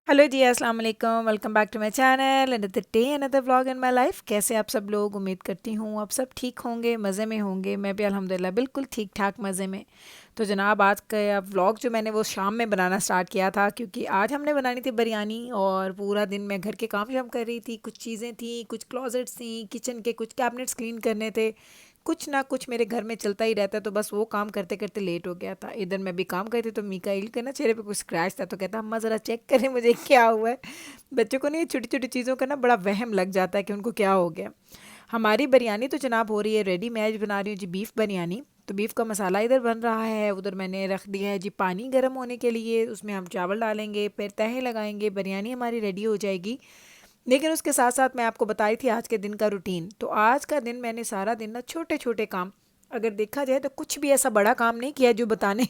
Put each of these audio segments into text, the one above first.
Hello जी, अस्सलाम वालेकुम। Welcome back to my channel another day another vlog in my life. कैसे आप सब लोग? उम्मीद करती हूँ आप सब ठीक होंगे, मज़े में होंगे। मैं भी अल्हम्दुलिल्लाह बिल्कुल ठीक ठाक मज़े में। तो जनाब, आज का व्लॉग जो मैंने वो शाम में बनाना स्टार्ट किया था, क्योंकि आज हमने बनानी थी बिरयानी। और पूरा दिन मैं घर के काम शाम कर रही थी, कुछ चीज़ें थी, कुछ क्लॉजेट्स थी, किचन के कुछ कैबिनेट्स क्लीन करने थे। कुछ ना कुछ मेरे घर में चलता ही रहता है, तो बस वो काम करते करते लेट हो गया था। इधर मैं भी काम करती तो मीकाइल के ना चेहरे पे कुछ स्क्रैच था, तो कहता अम्मा ज़रा चेक करें मुझे क्या हुआ है। बच्चों को नहीं, छोटी छोटी चीज़ों का ना बड़ा वहम लग जाता है कि उनको क्या हो गया। हमारी बिरयानी तो जनाब हो रही है रेडी। मैं आज बना रही हूँ जी बीफ बिरयानी। तो बीफ का मसाला इधर बन रहा है, उधर मैंने रख दिया है जी पानी गर्म होने के लिए। उसमें हम चावल डालेंगे, फिर तहे लगाएंगे, बिरयानी हमारी रेडी हो जाएगी। लेकिन उसके साथ साथ मैं आपको बताई थी आज के दिन का रूटीन। तो आज का दिन मैंने सारा दिन ना छोटे छोटे काम, अगर देखा जाए तो कुछ भी ऐसा बड़ा काम नहीं किया जो बताने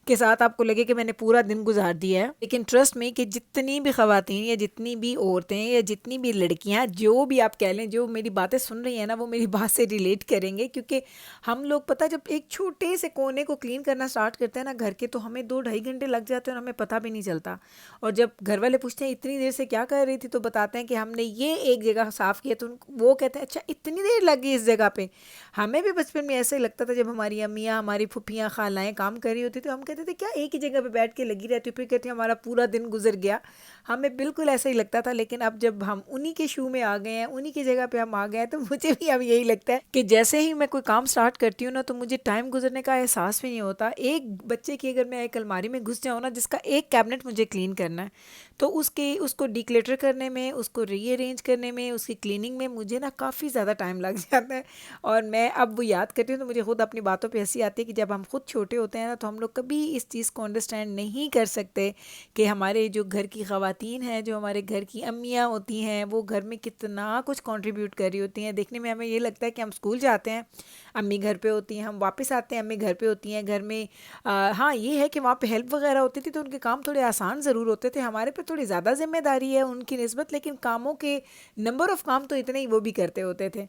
के साथ आपको लगे कि मैंने पूरा दिन गुजार दिया है। लेकिन ट्रस्ट में कि जितनी भी खवातीन या जितनी भी औरतें या जितनी भी लड़कियां, जो भी आप कह लें, जो मेरी बातें सुन रही हैं ना, वो मेरी बात से रिलेट करेंगे। क्योंकि हम लोग, पता, जब एक छोटे से कोने को क्लीन करना स्टार्ट करते हैं ना घर के, तो हमें 2 ढाई घंटे लग जाते हैं और हमें पता भी नहीं चलता। और जब घर वाले पूछते हैं इतनी देर से क्या कर रही थी, तो बताते हैं कि हमने ये एक जगह साफ़ किया। तो वो कहते हैं अच्छा इतनी देर लगी इस जगह पे। हमें भी बचपन में ऐसे ही लगता था, जब हमारी अम्मियाँ, हमारी फुफियाँ, खालाएँ काम कर रही होती तो हम कहते थे क्या एक ही जगह पे बैठ के लगी रहती, फिर कहती हमारा पूरा दिन गुजर गया। हमें बिल्कुल ऐसा ही लगता था। लेकिन अब जब हम उन्हीं के शू में आ गए हैं, उन्हीं की जगह पे हम आ गए हैं, तो मुझे भी अब यही लगता है कि जैसे ही मैं कोई काम स्टार्ट करती हूँ ना, तो मुझे टाइम गुजरने का एहसास भी नहीं होता। एक बच्चे की अगर मैं एक अलमारी में घुस जाऊँ ना, जिसका एक कैबिनेट मुझे क्लीन करना है, तो उसको डिक्लेटर करने में, उसको रीअरेंज करने में, उसकी क्लीनिंग में मुझे ना काफ़ी ज़्यादा टाइम लग जाता है। और मैं अब वो याद करती हूँ तो मुझे खुद अपनी बातों पे हंसी आती है कि जब हम खुद छोटे होते हैं ना, तो हम लोग कभी इस चीज़ को अंडरस्टैंड नहीं कर सकते कि हमारे जो घर की ख़वातीन हैं, जो हमारे घर की अम्मियाँ होती हैं, वो घर में कितना कुछ कंट्रीब्यूट कर रही होती हैं। देखने में हमें ये लगता है कि हम स्कूल जाते हैं, अम्मी घर पे होती हैं, हम वापस आते हैं, अम्मी घर पे होती हैं। घर में हाँ, ये है कि वहाँ पे हेल्प वगैरह होती थी, तो उनके काम थोड़े आसान ज़रूर होते थे। हमारे पे थोड़ी ज़्यादा जिम्मेदारी है उनकी निस्बत, लेकिन कामों के नंबर ऑफ़ काम तो इतने ही वो भी करते होते थे।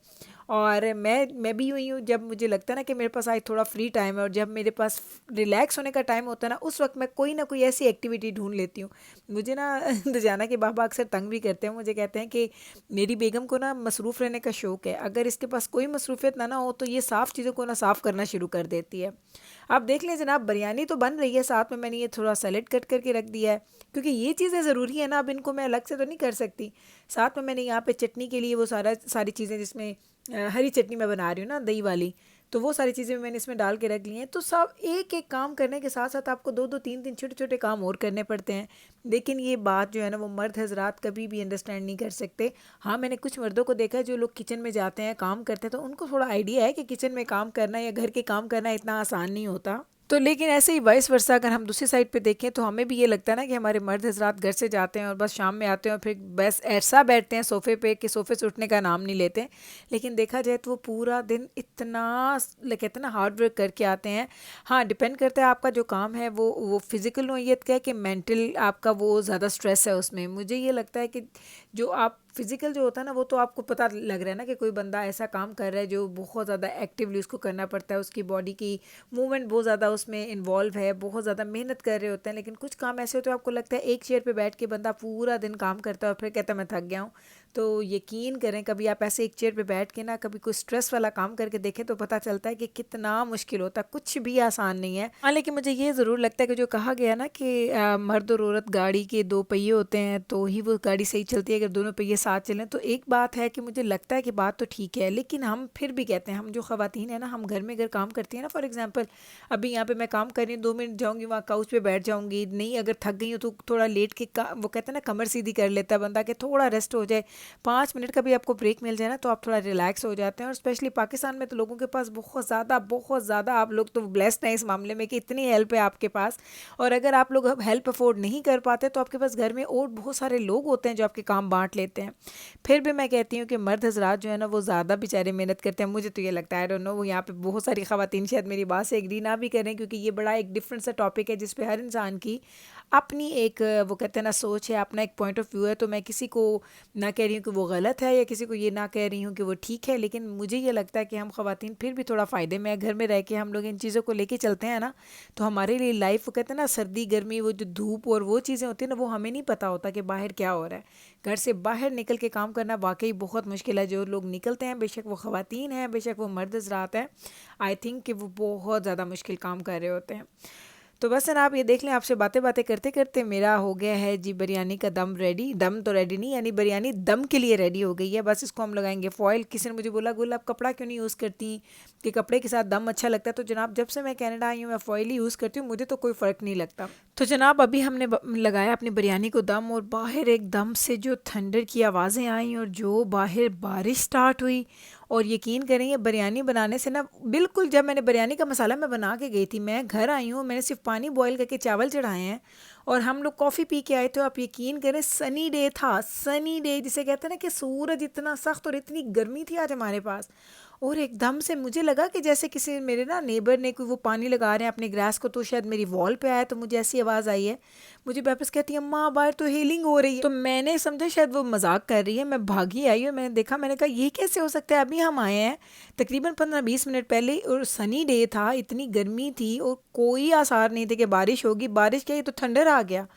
और मैं भी यूँ ही हूँ। जब मुझे लगता है ना कि मेरे पास आज थोड़ा फ्री टाइम है, और जब मेरे पास रिलैक्स होने का टाइम होता है ना, उस वक्त मैं कोई ना कोई ऐसी एक्टिविटी ढूंढ लेती हूँ। मुझे ना दुजाना के बाबा अक्सर तंग भी करते हैं, मुझे कहते हैं कि मेरी बेगम को ना मसरूफ़ रहने का शौक़ है, अगर इसके पास कोई मसरूफियत ना हो तो ये साफ़ चीज़ों को ना साफ़ करना शुरू कर देती है। आप देख लें जनाब, बिरयानी तो बन रही है, साथ में मैंने ये थोड़ा सैलेड कट करके रख दिया है, क्योंकि ये चीज़ें ज़रूरी है ना, अब इनको मैं अलग से तो नहीं कर सकती। साथ में मैंने यहाँ पे चटनी के लिए वो सारी चीज़ें, जिसमें हरी चटनी मैं बना रही हूँ ना, दही वाली, तो वो सारी चीज़ें मैंने इसमें डाल के रख ली हैं। तो सब एक एक काम करने के साथ साथ आपको दो दो तीन तीन छोटे छोटे काम और करने पड़ते हैं। लेकिन ये बात जो है ना, वो मर्द हजरात कभी भी अंडरस्टैंड नहीं कर सकते। हाँ, मैंने कुछ मर्दों को देखा है जो लोग किचन में जाते हैं, काम करते हैं, तो उनको थोड़ा आइडिया है कि किचन में काम करना या घर के काम करना इतना आसान नहीं होता। तो लेकिन ऐसे ही वाइस वर्सा अगर हम दूसरी साइड पे देखें, तो हमें भी ये लगता है ना कि हमारे मर्द हजरात घर से जाते हैं और बस शाम में आते हैं और फिर बस ऐसा बैठते हैं सोफ़े पे कि सोफ़े से उठने का नाम नहीं लेते हैं। लेकिन देखा जाए तो वो पूरा दिन इतना कहते हैं ना हार्ड वर्क करके आते हैं। हाँ, डिपेंड करता है आपका जो काम है वो फिज़िकल नोयत का है कि मेंटल आपका वो ज़्यादा स्ट्रेस है उसमें। मुझे ये लगता है कि जो आप फिज़िकल जो होता है ना, वो तो आपको पता लग रहा है ना कि कोई बंदा ऐसा काम कर रहा है जो बहुत ज़्यादा एक्टिवली उसको करना पड़ता है, उसकी बॉडी की मूवमेंट बहुत ज़्यादा उसमें इन्वॉल्व है, बहुत ज़्यादा मेहनत कर रहे होते हैं। लेकिन कुछ काम ऐसे होते हैं, आपको लगता है एक चेयर पे बैठ के बंदा पूरा दिन काम करता है और फिर कहता है मैं थक गया हूँ। तो यकीन करें, कभी आप ऐसे एक चेयर पे बैठ के ना कभी कोई स्ट्रेस वाला काम करके देखें, तो पता चलता है कि कितना मुश्किल होता है, कुछ भी आसान नहीं है। हाँ, लेकिन मुझे ये ज़रूर लगता है कि जो कहा गया ना कि मर्द और औरत गाड़ी के दो पहिए होते हैं, तो ही वो गाड़ी सही चलती है, अगर दोनों पहिए साथ चलें। तो एक बात है कि मुझे लगता है कि बात तो ठीक है, लेकिन हम फिर भी कहते हैं, हम जो ख़वातीन है ना, हम घर में अगर काम करती हैं ना, फॉर एग्जांपल अभी यहाँ पे मैं काम कर रही हूँ, 2 मिनट जाऊँगी वहाँ काउच पे बैठ जाऊँगी, नहीं अगर थक गई हूँ तो थोड़ा लेट के वो कहते हैं ना कमर सीधी कर लेता है बंदा कि थोड़ा रेस्ट हो जाए, 5 मिनट का भी आपको ब्रेक मिल जाए ना, तो आप थोड़ा रिलैक्स हो जाते हैं। और स्पेशली पाकिस्तान में तो लोगों के पास बहुत ज़्यादा आप लोग तो ब्लेस्ड हैं इस मामले में कि इतनी हेल्प है आपके पास। और अगर आप लोग हेल्प अफोर्ड नहीं कर पाते, तो आपके पास घर में और बहुत सारे लोग होते हैं जो आपके काम बांट लेते हैं। फिर भी मैं कहती हूँ कि मर्द हजरात जो है ना, वो ज़्यादा बेचारे मेहनत करते हैं। मुझे तो ये लगता है, आई डोंट नो, वो यहाँ पे बहुत सारी ख़वातीन शायद मेरी बात से एग्री ना भी करें, क्योंकि ये बड़ा एक डिफरेंट सा टॉपिक है जिस पे हर इंसान की अपनी एक वो कहते हैं ना सोच है, अपना एक पॉइंट ऑफ व्यू है। तो मैं किसी को ना कह रही हूँ कि वो गलत है या किसी को ये ना कह रही हूँ कि वो ठीक है, लेकिन मुझे ये लगता है कि हम ख़वातीन फिर भी थोड़ा फ़ायदे में है। घर में रह के हम लोग इन चीज़ों को लेके चलते हैं ना, तो हमारे लिए लाइफ वो कहते हैं ना सर्दी गर्मी वो जो धूप और वो चीज़ें होती हैं ना, वो हमें नहीं पता होता कि बाहर क्या हो रहा है। घर से बाहर निकल के काम करना वाकई बहुत मुश्किल है। जो लोग निकलते हैं, बेशक वो ख़वातीन हैं बेशक वो मर्द हज़रात हैं, आई थिंक कि वो बहुत ज़्यादा मुश्किल काम कर रहे होते हैं। तो बस है ना, आप ये देख लें, आपसे बातें बातें करते करते मेरा हो गया है जी बिरयानी का दम रेडी। दम तो रेडी नहीं, यानी बिरयानी दम के लिए रेडी हो गई है। बस इसको हम लगाएंगे फॉइल। किसी ने मुझे बोला गुल आप कपड़ा क्यों नहीं यूज़ करती कि कपड़े के साथ दम अच्छा लगता है। तो जनाब जब से मैं कनाडा आई हूँ मैं फॉइल ही यूज़ करती हूँ, मुझे तो कोई फ़र्क नहीं लगता। तो जनाब अभी हमने लगाया अपनी बिरयानी को दम, और बाहर एकदम से जो थंडर की आवाज़ें आई और जो बाहर बारिश स्टार्ट हुई, और यकीन करें ये बिरयानी बनाने से ना, बिल्कुल जब मैंने बिरयानी का मसाला मैं बना के गई थी, मैं घर आई हूँ, मैंने सिर्फ पानी बॉईल करके चावल चढ़ाए हैं और हम लोग कॉफ़ी पी के आए। तो आप यकीन करें सनी डे था, सनी डे जिसे कहते हैं ना कि सूरज इतना सख्त और इतनी गर्मी थी आज हमारे पास। और एकदम से मुझे लगा कि जैसे किसी मेरे ना नेबर ने कोई वो पानी लगा रहे हैं अपने ग्रास को, तो शायद मेरी वॉल पे आया, तो मुझे ऐसी आवाज़ आई है। मुझे वापस कहती है अम्मा बाहर तो हीलिंग हो रही है। तो मैंने समझा शायद वो मजाक कर रही है, मैं भागी आई और मैंने देखा, मैंने कहा ये कैसे हो सकता है, अभी हम आए हैं तकरीबन 15-20 मिनट पहले और सनी डे था, इतनी गर्मी थी और कोई आसार नहीं थे कि बारिश होगी। बारिश क्या, ये तो थंडर आ गया।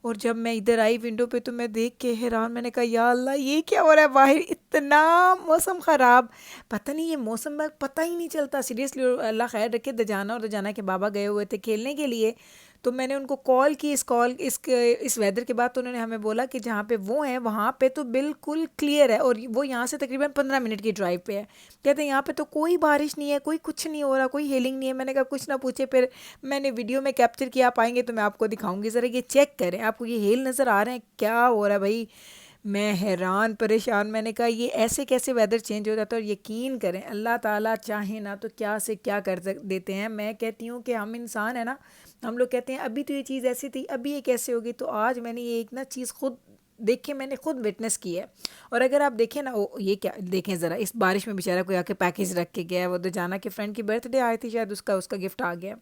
और जब मैं इधर आई विंडो पे तो मैं देख के हैरान, मैंने कहा या अल्लाह ये क्या हो रहा है बाहर, इतना मौसम ख़राब। पता नहीं ये मौसम में पता ही नहीं चलता सीरियसली। और अल्लाह खैर रखे, दजाना और दजाना के बाबा गए हुए थे खेलने के लिए, तो मैंने उनको कॉल की इस वेदर के बाद, तो उन्होंने हमें बोला कि जहाँ पे वो हैं वहाँ पे तो बिल्कुल क्लियर है और वो यहाँ से तकरीबन 15 मिनट की ड्राइव पे है। कहते हैं यहाँ पे तो कोई बारिश नहीं है, कोई कुछ नहीं हो रहा, कोई हेलिंग नहीं है। मैंने कहा कुछ ना पूछे, फिर मैंने वीडियो में कैप्चर किया, आप आएंगे तो मैं आपको दिखाऊंगी, ज़रा ये चेक करें, आपको ये हेल नज़र आ रहे हैं, क्या हो रहा है भाई। मैं हैरान परेशान, मैंने कहा ये ऐसे कैसे वेदर चेंज हो जाता है। और यकीन करें अल्लाह ताला चाहे ना तो क्या से क्या कर देते हैं। मैं कहती हूँ कि हम इंसान है ना, हम लोग कहते हैं अभी तो ये चीज़ ऐसी थी, अभी ये कैसे होगी। तो आज मैंने ये एक ना चीज़ खुद देखे, मैंने खुद विटनेस की है। और अगर आप देखें ना, ये क्या देखें ज़रा, इस बारिश में बेचारा कोई आके पैकेज रख के गया है। वो तो जाना कि फ्रेंड की बर्थडे आई थी शायद, उसका गिफ्ट आ गया।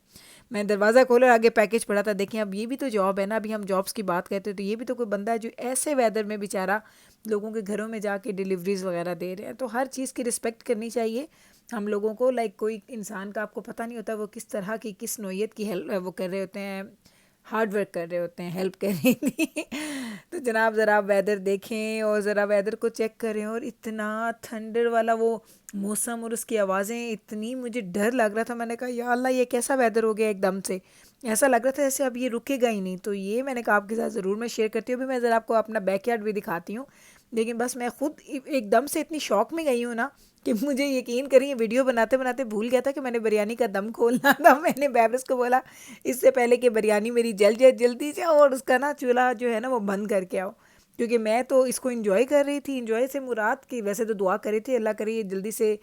मैं दरवाज़ा खोला, आगे पैकेज पड़ा था। देखें अब ये भी तो जॉब है ना, अभी हम जॉब्स की बात करते हैं तो ये भी तो कोई बंदा है जो ऐसे वेदर में बेचारा लोगों के घरों में जाके डिलीवरीज वगैरह दे रहे हैं। तो हर चीज़ की रिस्पेक्ट करनी चाहिए हम लोगों को। लाइक कोई इंसान का आपको पता नहीं होता वो किस तरह की किस नौयत की हेल्प वो कर रहे होते हैं, हार्ड वर्क कर रहे होते हैं हेल्प करने की। तो जनाब ज़रा आप वेदर देखें और ज़रा वेदर को चेक करें, और इतना थंडर वाला वो मौसम और उसकी आवाज़ें, इतनी मुझे डर लग रहा था। मैंने कहा या अल्लाह ये कैसा वेदर हो गया एकदम से, ऐसा लग रहा था जैसे अब ये रुकेगा ही नहीं। तो ये मैंने कहा आपके साथ ज़रूर मैं शेयर करती हूँ। अभी मैं ज़रा आपको अपना बैकयार्ड भी दिखाती हूँ, लेकिन बस मैं खुद एकदम से इतनी शौक में गई हूँ ना कि मुझे यकीन करिए वीडियो बनाते बनाते भूल गया था कि मैंने बिरयानी का दम खोलना था। मैंने बैबस को बोला इससे पहले कि बिरयानी मेरी जल जाए जल्दी से, और उसका ना चूल्हा जो है ना वो बंद करके आओ, क्योंकि मैं तो इसको इंजॉय कर रही थी। इंजॉय से मुराद की वैसे तो दुआ करी थी अल्लाह करे ये जल्दी से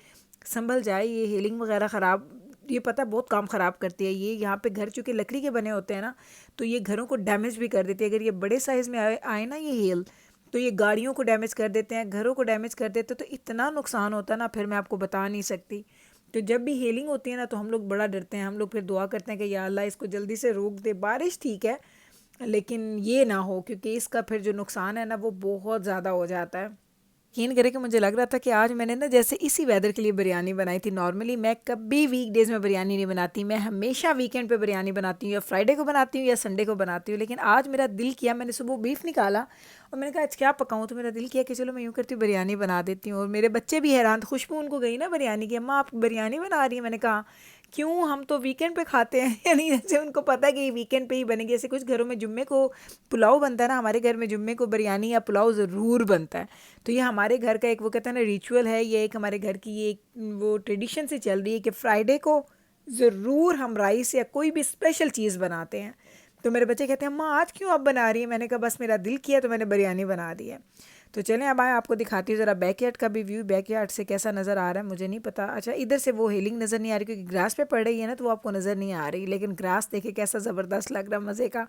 संभल जाए, ये हीलिंग वगैरह ख़राब, ये पता बहुत काम ख़राब करती है ये। यहाँ पे घर चूँकि लकड़ी के बने होते हैं ना, तो ये घरों को डैमेज भी कर देती है। अगर ये बड़े साइज़ में आए ना ये हेल, तो ये गाड़ियों को डैमेज कर देते हैं, घरों को डैमेज कर देते हैं। तो इतना नुकसान होता है ना, फिर मैं आपको बता नहीं सकती। तो जब भी हीलिंग होती है ना तो हम लोग बड़ा डरते हैं, हम लोग फिर दुआ करते हैं कि या अल्लाह इसको जल्दी से रोक दे। बारिश ठीक है लेकिन ये ना हो, क्योंकि इसका फिर जो नुकसान है ना वो बहुत ज़्यादा हो जाता है। यकीन करें कि मुझे लग रहा था कि आज मैंने ना जैसे इसी वेदर के लिए बिरयानी बनाई थी। नॉर्मली मैं कभी वीकडेज़ में बिरयानी नहीं बनाती, मैं हमेशा वीकेंड पे बिरयानी बनाती हूँ, या फ्राइडे को बनाती हूँ या संडे को बनाती हूँ। लेकिन आज मेरा दिल किया, मैंने सुबह बीफ निकाला और मैंने कहा आज क्या पकाऊँ, तो मेरा दिल किया कि चलो मैं यूँ करती हूँ बिरयानी बना देती हूँ। और मेरे बच्चे भी हैरान, खुशबू उनको गई ना बिरयानी की, अम्मा आप बिरयानी बना रही है। मैंने कहा क्यों, हम तो वीकेंड पे खाते हैं। यानी जैसे उनको पता है कि ये वीकेंड पे ही बनेगी। जैसे कुछ घरों में जुम्मे को पुलाव बनता है ना, हमारे घर में जुम्मे को बिरयानी या पुलाव ज़रूर बनता है। तो ये हमारे घर का एक वो कहते हैं ना रिचुअल है, ये एक हमारे घर की ये एक वो ट्रेडिशन से चल रही है कि फ्राइडे को ज़रूर हम राइस या कोई भी स्पेशल चीज़ बनाते हैं। तो मेरे बच्चे कहते हैं अम्मा आज क्यों आप बना रही है। मैंने कहा बस मेरा दिल किया तो मैंने बिरयानी बना दी है। तो चलें अब आए आपको दिखाती हूँ ज़रा बैकयार्ड का भी व्यू, बैकयार्ड से कैसा नज़र आ रहा है मुझे नहीं पता। अच्छा इधर से वो हीलिंग नज़र नहीं आ रही क्योंकि ग्रास पे पड़ रही है ना, तो वो आपको नज़र नहीं आ रही, लेकिन ग्रास देखे कैसा ज़बरदस्त लग रहा, मज़े का।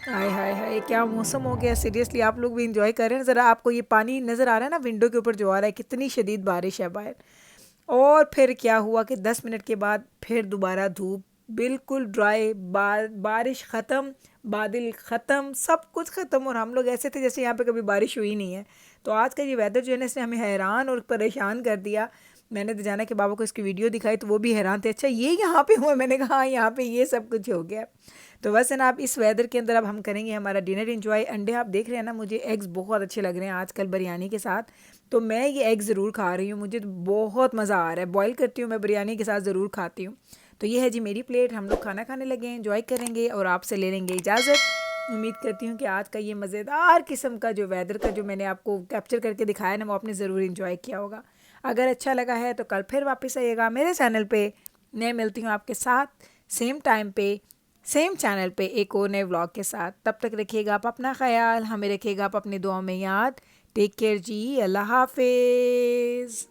हाय हाय हाय क्या मौसम हो गया सीरियसली। आप लोग भी इंजॉय कर रहे हैं। ज़रा आपको ये पानी नज़र आ रहा है ना विंडो के ऊपर जो आ रहा है, कितनी शदीद बारिश है बाहर। और फिर क्या हुआ कि 10 मिनट के बाद फिर दोबारा धूप बिल्कुल ड्राई, बारिश ख़त्म, बादल ख़त्म, सब कुछ ख़त्म, और हम लोग ऐसे थे जैसे यहाँ पे कभी बारिश हुई नहीं है। तो आज का ये वेदर जो है ना, इसने हमें हैरान और परेशान कर दिया। मैंने तो जाना कि बाबा को इसकी वीडियो दिखाई तो वो भी हैरान थे, अच्छा ये यहाँ पे हुआ? मैंने कहा हाँ यहाँ पे ये सब कुछ हो गया। तो बस है ना, अब इस वेदर के अंदर अब हम करेंगे हमारा डिनर एंजॉय। अंडे आप देख रहे हैं ना, मुझे एग्स बहुत अच्छे लग रहे हैं आजकल बिरयानी के साथ, तो मैं ये एग ज़रूर खा रही हूँ, मुझे तो बहुत मज़ा आ रहा है। बॉयल करती हूँ मैं, बिरयानी के साथ ज़रूर खाती हूँ। तो ये है जी मेरी प्लेट, हम लोग खाना खाने लगे हैं, एंजॉय करेंगे और आपसे ले लेंगे इजाज़त। उम्मीद करती हूँ कि आज का ये मज़ेदार किस्म का जो वेदर का जो मैंने आपको कैप्चर करके दिखाया ना, वो आपने ज़रूर इन्जॉय किया होगा। अगर अच्छा लगा है तो कल फिर वापस आइएगा मेरे चैनल पे। मैं मिलती हूँ आपके साथ सेम टाइम पे, सेम चैनल पे, एक और नए व्लॉग के साथ। तब तक रखिएगा आप अपना ख्याल, हमें रखिएगा आप अपनी दुआ में याद। टेक केयर जी, अल्लाह हाफिज़।